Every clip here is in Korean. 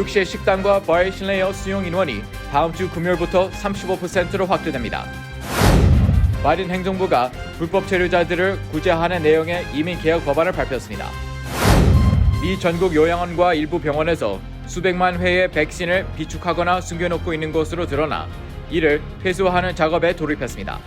뉴욕시의 식당과 바의 실내어 수용 인원이 다음 주 금요일부터 35%로 확대됩니다. 바이든 행정부가 불법 체류자들을 구제하는 내용의 이민 개혁 법안을 발표했습니다. 미 전국 요양원과 일부 병원에서 수백만 회의 백신을 비축하거나 숨겨놓고 있는 것으로 드러나 이를 회수하는 작업에 돌입했습니다.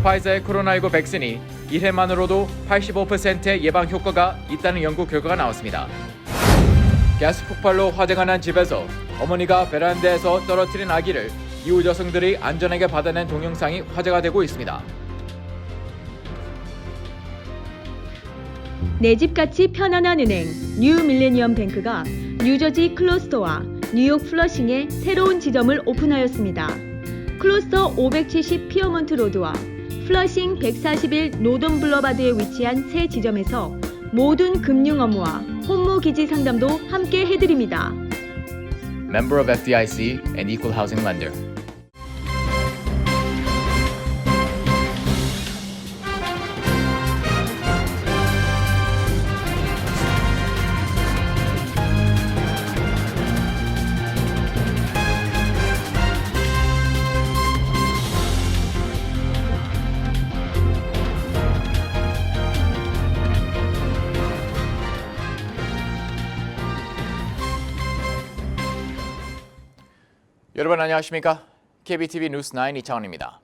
화이자의 코로나19 백신이 1회만으로도 85%의 예방 효과가 있다는 연구 결과가 나왔습니다. 가스 폭발로 화재가 난 집에서 어머니가 베란다에서 떨어뜨린 아기를 이웃 여성들이 안전하게 받아낸 동영상이 화제가 되고 있습니다. 내 집같이 편안한 은행 뉴 밀레니엄 뱅크가 뉴저지 클로스터와 뉴욕 플러싱에 새로운 지점을 오픈하였습니다. 클로스터 570 피어먼트 로드와 플러싱 141 노던 블러바드에 위치한 새 지점에서 모든 금융 업무와 혼무 기지 상담도 함께 해드립니다. Member of FDIC and Equal Housing Lender. 여러분 안녕하십니까? KBTV 뉴스9 이창원입니다.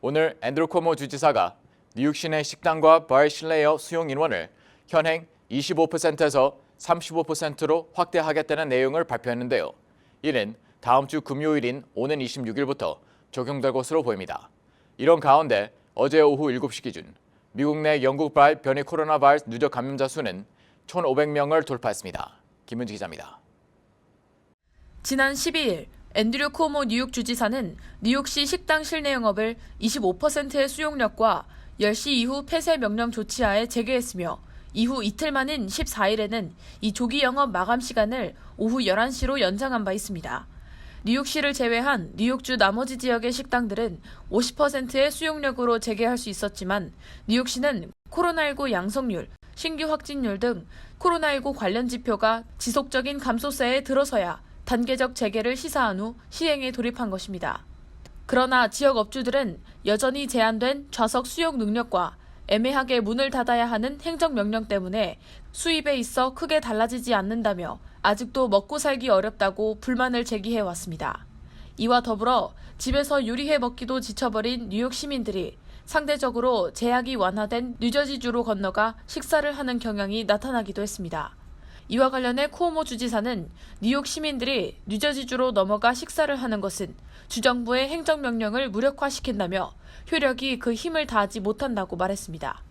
오늘 앤드루 코모 주지사가 뉴욕 시내 식당과 바의 실내어 수용 인원을 현행 25%에서 35%로 확대하겠다는 내용을 발표했는데요. 이는 다음 주 금요일인 오는 26일부터 적용될 것으로 보입니다. 이런 가운데 어제 오후 7시 기준 미국 내 영국발 변이 코로나 바이러스 누적 감염자 수는 1,500명을 돌파했습니다. 김은지 기자입니다. 지난 12일 앤드류 코모 뉴욕 주지사는 뉴욕시 식당 실내 영업을 25%의 수용력과 10시 이후 폐쇄 명령 조치하에 재개했으며 이후 이틀 만인 14일에는 이 조기 영업 마감 시간을 오후 11시로 연장한 바 있습니다. 뉴욕시를 제외한 뉴욕주 나머지 지역의 식당들은 50%의 수용력으로 재개할 수 있었지만 뉴욕시는 코로나19 양성률, 신규 확진율 등 코로나19 관련 지표가 지속적인 감소세에 들어서야 단계적 재개를 시사한 후 시행에 돌입한 것입니다. 그러나 지역 업주들은 여전히 제한된 좌석 수용 능력과 애매하게 문을 닫아야 하는 행정명령 때문에 수입에 있어 크게 달라지지 않는다며 아직도 먹고 살기 어렵다고 불만을 제기해왔습니다. 이와 더불어 집에서 요리해 먹기도 지쳐버린 뉴욕 시민들이 상대적으로 제약이 완화된 뉴저지주로 건너가 식사를 하는 경향이 나타나기도 했습니다. 이와 관련해 쿠오모 주지사는 뉴욕 시민들이 뉴저지주로 넘어가 식사를 하는 것은 주정부의 행정명령을 무력화시킨다며 효력이 그 힘을 다하지 못한다고 말했습니다.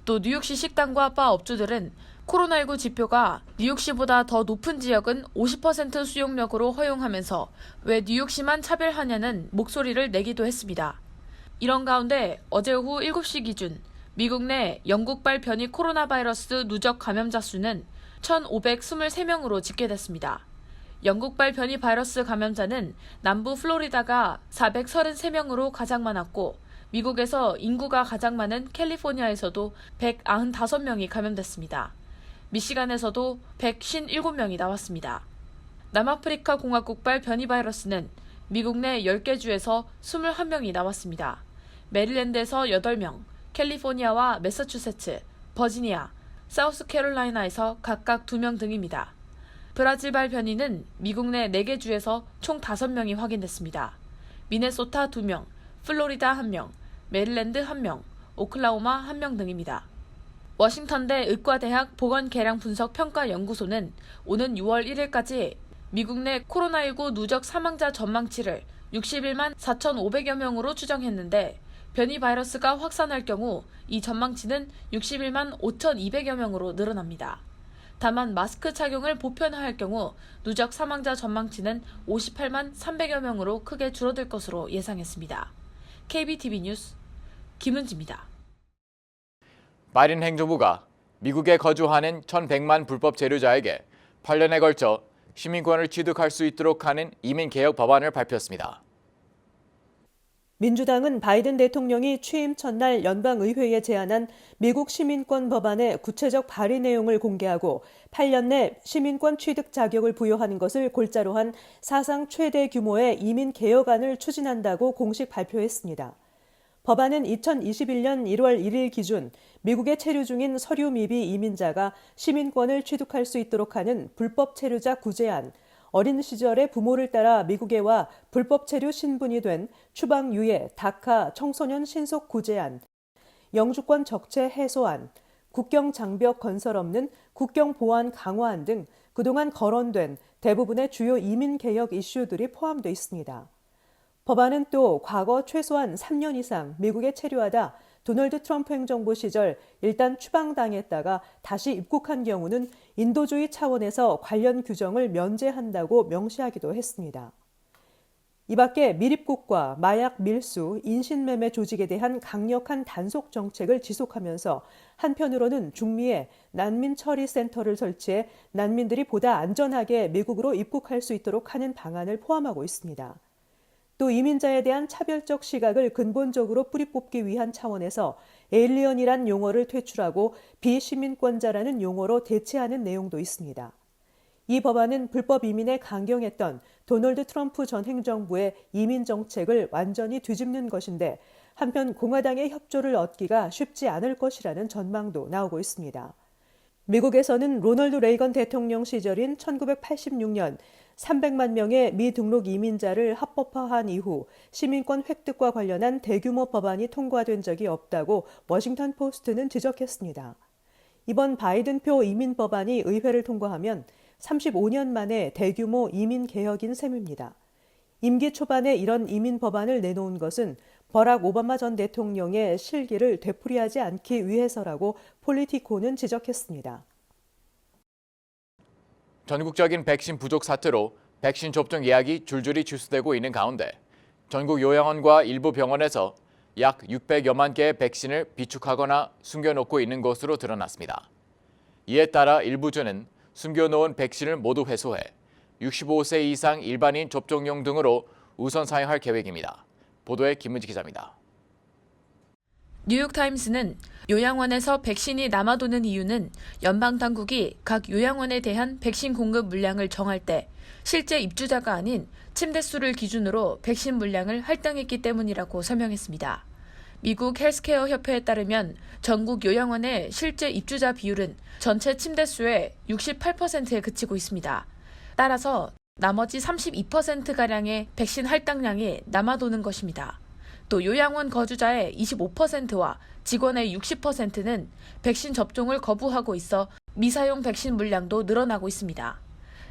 또 뉴욕시 식당과 바 업주들은 코로나19 지표가 뉴욕시보다 더 높은 지역은 50% 수용력으로 허용하면서 왜 뉴욕시만 차별하냐는 목소리를 내기도 했습니다. 이런 가운데 어제 오후 7시 기준 미국 내 영국발 변이 코로나 바이러스 누적 감염자 수는 1,523명으로 집계됐습니다. 영국발 변이 바이러스 감염자는 남부 플로리다가 433명으로 가장 많았고 미국에서 인구가 가장 많은 캘리포니아에서도 195명이 감염됐습니다. 미시간에서도 157명이 나왔습니다. 남아프리카 공화국발 변이 바이러스는 미국 내 10개 주에서 21명이 나왔습니다. 메릴랜드에서 8명, 캘리포니아와 매사추세츠, 버지니아, 사우스캐롤라이나에서 각각 2명 등입니다. 브라질발 변이는 미국 내 4개 주에서 총 5명이 확인됐습니다. 미네소타 2명, 플로리다 1명, 메릴랜드 1명, 오클라호마 1명 등입니다. 워싱턴대 의과대학 보건계량분석평가연구소는 오는 6월 1일까지 미국 내 코로나19 누적 사망자 전망치를 61만 4,500여 명으로 추정했는데 변이 바이러스가 확산할 경우 이 전망치는 61만 5,200여 명으로 늘어납니다. 다만 마스크 착용을 보편화할 경우 누적 사망자 전망치는 58만 300여 명으로 크게 줄어들 것으로 예상했습니다. KBTV 뉴스 김은지입니다. 바이든 행정부가 미국에 거주하는 1,100만 불법 체류자에게 8년에 걸쳐 시민권을 취득할 수 있도록 하는 이민 개혁 법안을 발표했습니다. 민주당은 바이든 대통령이 취임 첫날 연방의회에 제안한 미국 시민권 법안의 구체적 발의 내용을 공개하고 8년 내 시민권 취득 자격을 부여하는 것을 골자로 한 사상 최대 규모의 이민 개혁안을 추진한다고 공식 발표했습니다. 법안은 2021년 1월 1일 기준 미국에 체류 중인 서류 미비 이민자가 시민권을 취득할 수 있도록 하는 불법 체류자 구제안, 어린 시절에 부모를 따라 미국에 와 불법 체류 신분이 된 추방 유예, 다카 청소년 신속 구제안, 영주권 적체 해소안, 국경 장벽 건설 없는 국경 보안 강화안 등 그동안 거론된 대부분의 주요 이민 개혁 이슈들이 포함되어 있습니다. 법안은 또 과거 최소한 3년 이상 미국에 체류하다 도널드 트럼프 행정부 시절 일단 추방당했다가 다시 입국한 경우는 인도주의 차원에서 관련 규정을 면제한다고 명시하기도 했습니다. 이 밖에 미입국과 마약 밀수, 인신매매 조직에 대한 강력한 단속 정책을 지속하면서 한편으로는 중미에 난민 처리 센터를 설치해 난민들이 보다 안전하게 미국으로 입국할 수 있도록 하는 방안을 포함하고 있습니다. 또 이민자에 대한 차별적 시각을 근본적으로 뿌리뽑기 위한 차원에서 에일리언이란 용어를 퇴출하고 비시민권자라는 용어로 대체하는 내용도 있습니다. 이 법안은 불법 이민에 강경했던 도널드 트럼프 전 행정부의 이민 정책을 완전히 뒤집는 것인데 한편 공화당의 협조를 얻기가 쉽지 않을 것이라는 전망도 나오고 있습니다. 미국에서는 로널드 레이건 대통령 시절인 1986년 300만 명의 미등록 이민자를 합법화한 이후 시민권 획득과 관련한 대규모 법안이 통과된 적이 없다고 워싱턴 포스트는 지적했습니다. 이번 바이든표 이민 법안이 의회를 통과하면 35년 만에 대규모 이민 개혁인 셈입니다. 임기 초반에 이런 이민 법안을 내놓은 것은 버락 오바마 전 대통령의 실기를 되풀이하지 않기 위해서라고 폴리티코는 지적했습니다. 전국적인 백신 부족 사태로 백신 접종 예약이 줄줄이 취소되고 있는 가운데 전국 요양원과 일부 병원에서 약 600여만 개의 백신을 비축하거나 숨겨놓고 있는 것으로 드러났습니다. 이에 따라 일부 주는 숨겨놓은 백신을 모두 회수해 65세 이상 일반인 접종용 등으로 우선 사용할 계획입니다. 보도에 김은지 기자입니다. 뉴욕타임스는 요양원에서 백신이 남아도는 이유는 연방당국이 각 요양원에 대한 백신 공급 물량을 정할 때 실제 입주자가 아닌 침대 수를 기준으로 백신 물량을 할당했기 때문이라고 설명했습니다. 미국 헬스케어 협회에 따르면 전국 요양원의 실제 입주자 비율은 전체 침대 수의 68%에 그치고 있습니다. 따라서 나머지 32%가량의 백신 할당량이 남아도는 것입니다. 또 요양원 거주자의 25%와 직원의 60%는 백신 접종을 거부하고 있어 미사용 백신 물량도 늘어나고 있습니다.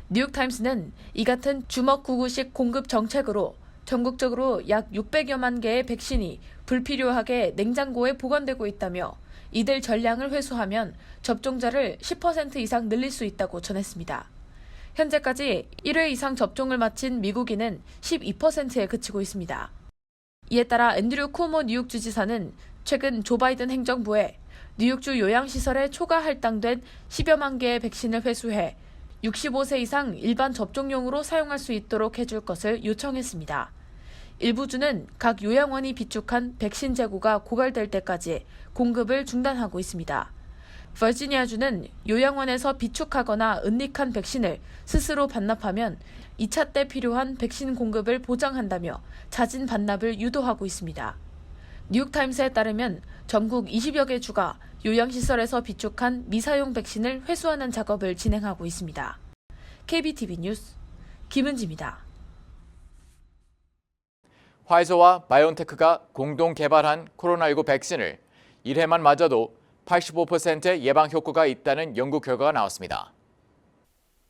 뉴욕타임스는 이 같은 주먹구구식 공급 정책으로 전국적으로 약 600여만 개의 백신이 불필요하게 냉장고에 보관되고 있다며 이들 전량을 회수하면 접종자를 10% 이상 늘릴 수 있다고 전했습니다. 현재까지 1회 이상 접종을 마친 미국인은 12%에 그치고 있습니다. 이에 따라 앤드류 쿠오모 뉴욕 주지사는 최근 조 바이든 행정부에 뉴욕주 요양시설에 초과 할당된 10여만 개의 백신을 회수해 65세 이상 일반 접종용으로 사용할 수 있도록 해줄 것을 요청했습니다. 일부 주는 각 요양원이 비축한 백신 재고가 고갈될 때까지 공급을 중단하고 있습니다. 버지니아주는 요양원에서 비축하거나 은닉한 백신을 스스로 반납하면 2차 때 필요한 백신 공급을 보장한다며 자진 반납을 유도하고 있습니다. 뉴욕타임스에 따르면 전국 20여 개 주가 요양시설에서 비축한 미사용 백신을 회수하는 작업을 진행하고 있습니다. KBTV 뉴스 김은지입니다. 화이저와 바이온테크가 공동 개발한 코로나19 백신을 1회만 맞아도 85%의 예방 효과가 있다는 연구 결과가 나왔습니다.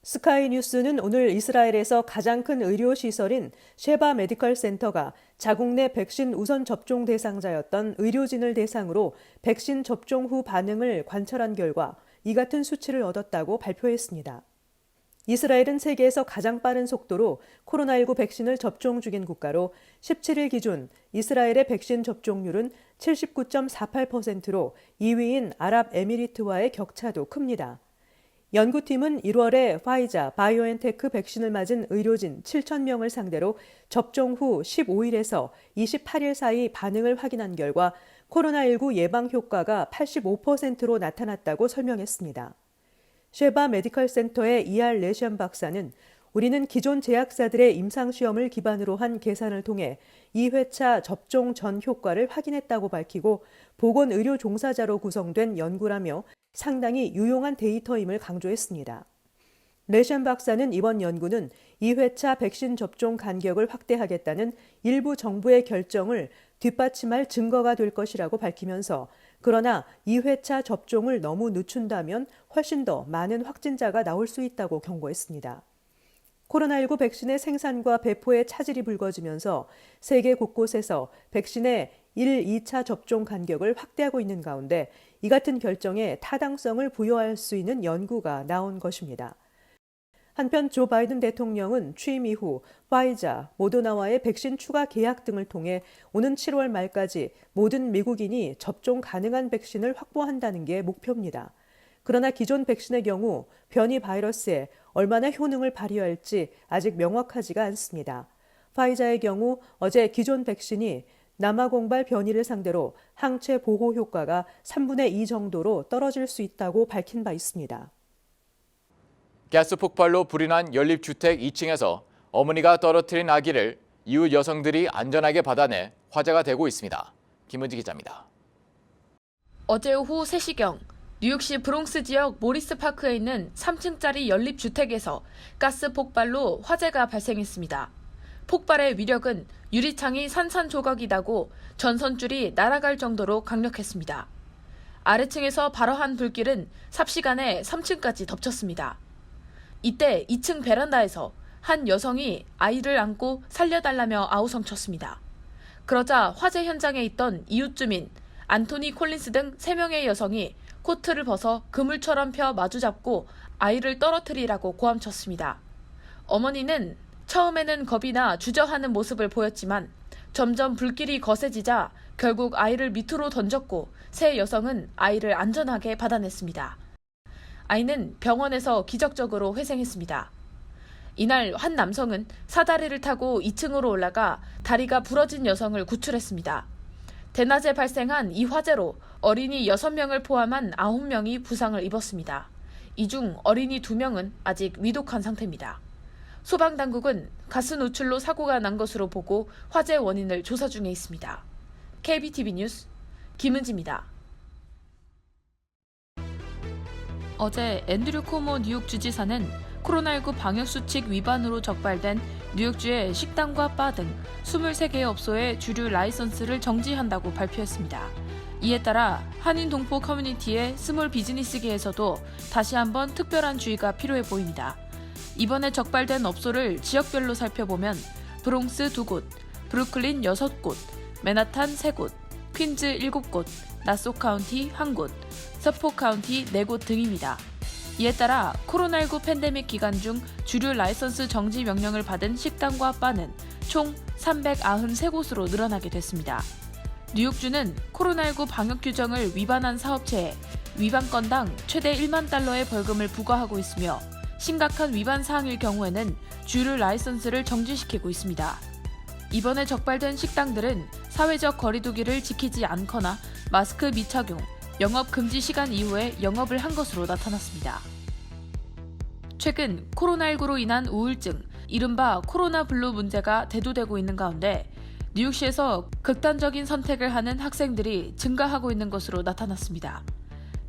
스카이 뉴스는 오늘 이스라엘에서 가장 큰 의료시설인 쉐바 메디컬 센터가 자국 내 백신 우선 접종 대상자였던 의료진을 대상으로 백신 접종 후 반응을 관찰한 결과 이 같은 수치를 얻었다고 발표했습니다. 이스라엘은 세계에서 가장 빠른 속도로 코로나19 백신을 접종 중인 국가로 17일 기준 이스라엘의 백신 접종률은 79.48%로 2위인 아랍에미리트와의 격차도 큽니다. 연구팀은 1월에 화이자, 바이오엔테크 백신을 맞은 의료진 7,000명을 상대로 접종 후 15일에서 28일 사이 반응을 확인한 결과 코로나19 예방 효과가 85%로 나타났다고 설명했습니다. 쉐바 메디컬 센터의 이알 레시안 박사는 우리는 기존 제약사들의 임상시험을 기반으로 한 계산을 통해 2회차 접종 전 효과를 확인했다고 밝히고 보건의료 종사자로 구성된 연구라며 상당히 유용한 데이터임을 강조했습니다. 레시안 박사는 이번 연구는 2회차 백신 접종 간격을 확대하겠다는 일부 정부의 결정을 뒷받침할 증거가 될 것이라고 밝히면서 그러나 2회차 접종을 너무 늦춘다면 훨씬 더 많은 확진자가 나올 수 있다고 경고했습니다. 코로나19 백신의 생산과 배포에 차질이 불거지면서 세계 곳곳에서 백신의 1, 2차 접종 간격을 확대하고 있는 가운데 이 같은 결정에 타당성을 부여할 수 있는 연구가 나온 것입니다. 한편 조 바이든 대통령은 취임 이후 화이자, 모더나와의 백신 추가 계약 등을 통해 오는 7월 말까지 모든 미국인이 접종 가능한 백신을 확보한다는 게 목표입니다. 그러나 기존 백신의 경우 변이 바이러스에 얼마나 효능을 발휘할지 아직 명확하지가 않습니다. 화이자의 경우 어제 기존 백신이 남아공발 변이를 상대로 항체 보호 효과가 3분의 2 정도로 떨어질 수 있다고 밝힌 바 있습니다. 가스 폭발로 불이 난 연립주택 2층에서 어머니가 떨어뜨린 아기를 이웃 여성들이 안전하게 받아내 화제가 되고 있습니다. 김은지 기자입니다. 어제 오후 3시경 뉴욕시 브롱스 지역 모리스파크에 있는 3층짜리 연립주택에서 가스 폭발로 화재가 발생했습니다. 폭발의 위력은 유리창이 산산조각이 나고 전선줄이 날아갈 정도로 강력했습니다. 아래층에서 발화한 불길은 삽시간에 3층까지 덮쳤습니다. 이때 2층 베란다에서 한 여성이 아이를 안고 살려달라며 아우성쳤습니다. 그러자 화재 현장에 있던 이웃 주민 안토니 콜린스 등 3명의 여성이 코트를 벗어 그물처럼 펴 마주잡고 아이를 떨어뜨리라고 고함쳤습니다. 어머니는 처음에는 겁이 나 주저하는 모습을 보였지만 점점 불길이 거세지자 결국 아이를 밑으로 던졌고 세 여성은 아이를 안전하게 받아냈습니다. 아이는 병원에서 기적적으로 회생했습니다. 이날 한 남성은 사다리를 타고 2층으로 올라가 다리가 부러진 여성을 구출했습니다. 대낮에 발생한 이 화재로 어린이 6명을 포함한 9명이 부상을 입었습니다. 이 중 어린이 2명은 아직 위독한 상태입니다. 소방당국은 가스 누출로 사고가 난 것으로 보고 화재 원인을 조사 중에 있습니다. KBTV 뉴스 김은지입니다. 어제 앤드류 코모 뉴욕 주지사는 코로나19 방역수칙 위반으로 적발된 뉴욕주의 식당과 바 등 23개의 업소의 주류 라이선스를 정지한다고 발표했습니다. 이에 따라 한인 동포 커뮤니티의 스몰 비즈니스계에서도 다시 한번 특별한 주의가 필요해 보입니다. 이번에 적발된 업소를 지역별로 살펴보면 브롱스 2곳, 브루클린 6곳, 맨하탄 3곳, 퀸즈 7곳, 나소 카운티 1곳, 서포 카운티 4곳 등입니다. 이에 따라 코로나19 팬데믹 기간 중 주류 라이선스 정지 명령을 받은 식당과 바는 총 393곳으로 늘어나게 됐습니다. 뉴욕주는 코로나19 방역 규정을 위반한 사업체에 위반 건당 최대 1만 달러의 벌금을 부과하고 있으며 심각한 위반 사항일 경우에는 주류 라이선스를 정지시키고 있습니다. 이번에 적발된 식당들은 사회적 거리두기를 지키지 않거나 마스크 미착용, 영업 금지 시간 이후에 영업을 한 것으로 나타났습니다. 최근 코로나19로 인한 우울증, 이른바 코로나 블루 문제가 대두되고 있는 가운데 뉴욕시에서 극단적인 선택을 하는 학생들이 증가하고 있는 것으로 나타났습니다.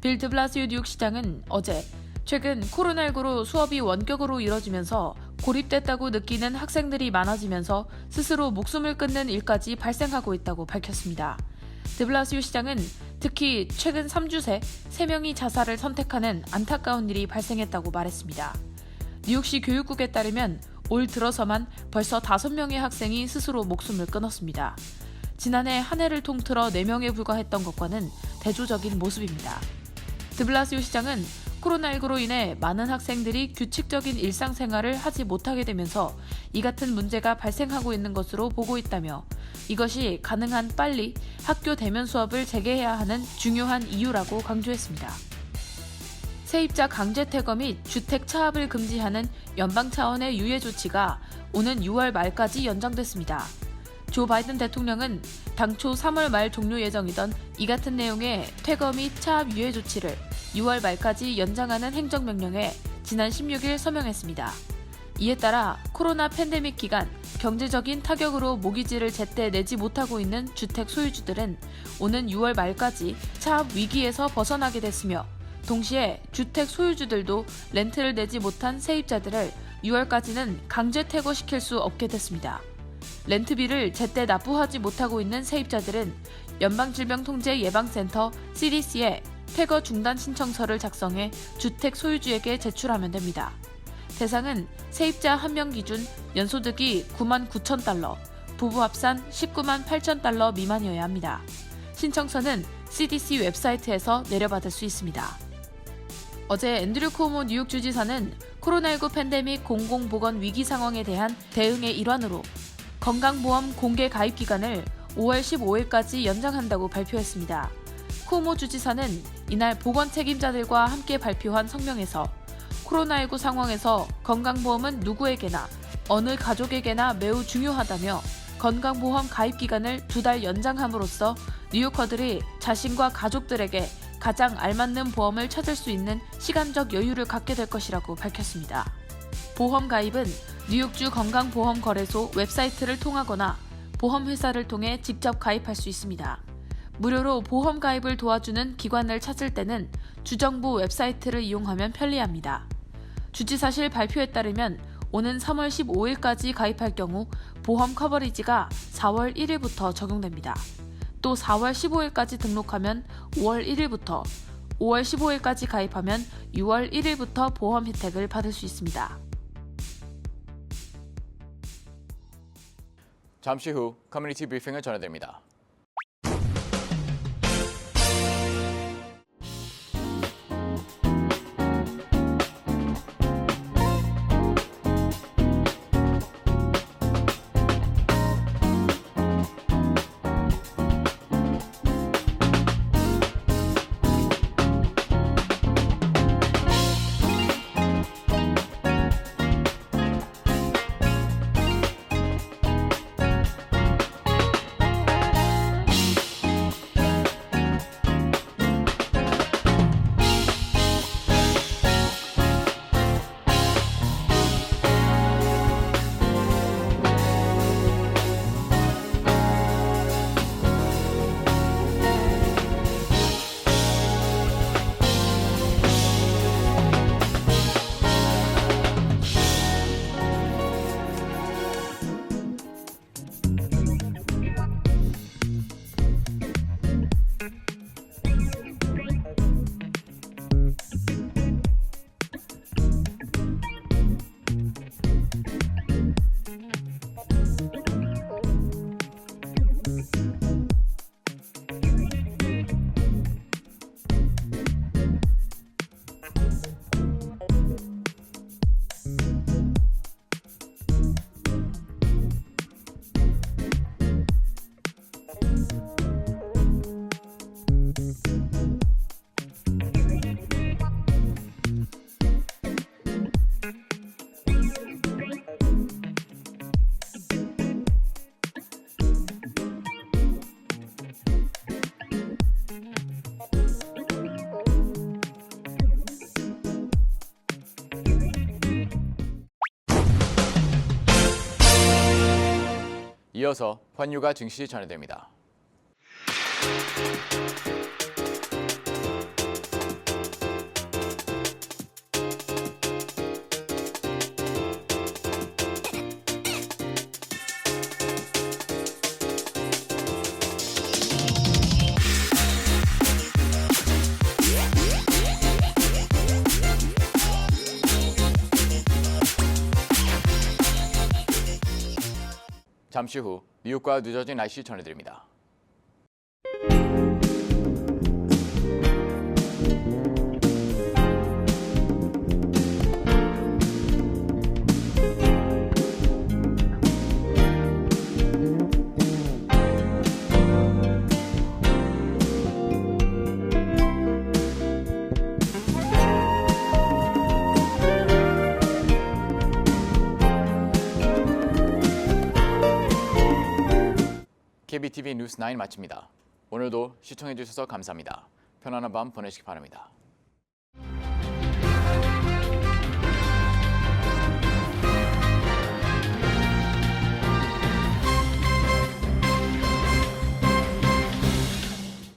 빌 드블라시오 뉴욕시장은 어제 최근 코로나19로 수업이 원격으로 이뤄지면서 고립됐다고 느끼는 학생들이 많아지면서 스스로 목숨을 끊는 일까지 발생하고 있다고 밝혔습니다. 드블라시오 시장은 특히 최근 3주 새 3명이 자살을 선택하는 안타까운 일이 발생했다고 말했습니다. 뉴욕시 교육국에 따르면 올 들어서만 벌써 5명의 학생이 스스로 목숨을 끊었습니다. 지난해 한 해를 통틀어 4명에 불과했던 것과는 대조적인 모습입니다. 드블라시오 시장은 코로나19로 인해 많은 학생들이 규칙적인 일상생활을 하지 못하게 되면서 이 같은 문제가 발생하고 있는 것으로 보고 있다며 이것이 가능한 빨리 학교 대면 수업을 재개해야 하는 중요한 이유라고 강조했습니다. 세입자 강제 퇴거 및 주택 차압을 금지하는 연방 차원의 유예 조치가 오는 6월 말까지 연장됐습니다. 조 바이든 대통령은 당초 3월 말 종료 예정이던 이 같은 내용의 퇴거 및 차압 유예 조치를 6월 말까지 연장하는 행정명령에 지난 16일 서명했습니다. 이에 따라 코로나 팬데믹 기간 경제적인 타격으로 모기지를 제때 내지 못하고 있는 주택 소유주들은 오는 6월 말까지 차압 위기에서 벗어나게 됐으며, 동시에 주택 소유주들도 렌트를 내지 못한 세입자들을 6월까지는 강제 퇴거시킬 수 없게 됐습니다. 렌트비를 제때 납부하지 못하고 있는 세입자들은 연방질병통제예방센터 CDC에 퇴거 중단 신청서를 작성해 주택 소유주에게 제출하면 됩니다. 대상은 세입자 1명 기준 연소득이 9만 9천 달러, 부부 합산 19만 8천 달러 미만이어야 합니다. 신청서는 CDC 웹사이트에서 내려받을 수 있습니다. 어제 앤드류 쿠오모 뉴욕 주지사는 코로나19 팬데믹 공공보건 위기 상황에 대한 대응의 일환으로 건강보험 공개 가입 기간을 5월 15일까지 연장한다고 발표했습니다. 쿠오모 주지사는 이날 보건 책임자들과 함께 발표한 성명에서 코로나19 상황에서 건강보험은 누구에게나 어느 가족에게나 매우 중요하다며 건강보험 가입 기간을 2달 연장함으로써 뉴요커들이 자신과 가족들에게 가장 알맞는 보험을 찾을 수 있는 시간적 여유를 갖게 될 것이라고 밝혔습니다. 보험 가입은 뉴욕주 건강보험거래소 웹사이트를 통하거나 보험회사를 통해 직접 가입할 수 있습니다. 무료로 보험 가입을 도와주는 기관을 찾을 때는 주정부 웹사이트를 이용하면 편리합니다. 주지사실 발표에 따르면 오는 3월 15일까지 가입할 경우 보험 커버리지가 4월 1일부터 적용됩니다. 또 4월 15일까지 등록하면 5월 1일부터, 5월 15일까지 가입하면 6월 1일부터 보험 혜택을 받을 수 있습니다. 잠시 후 커뮤니티 브리핑을 전해드립니다. 이어서 환율과 증시 전해드립니다. 잠시 후 뉴욕과 뉴저지 날씨 전해드립니다. KBTV 뉴스 9 마칩니다. 오늘도 시청해주셔서 감사합니다. 편안한 밤 보내시기 바랍니다.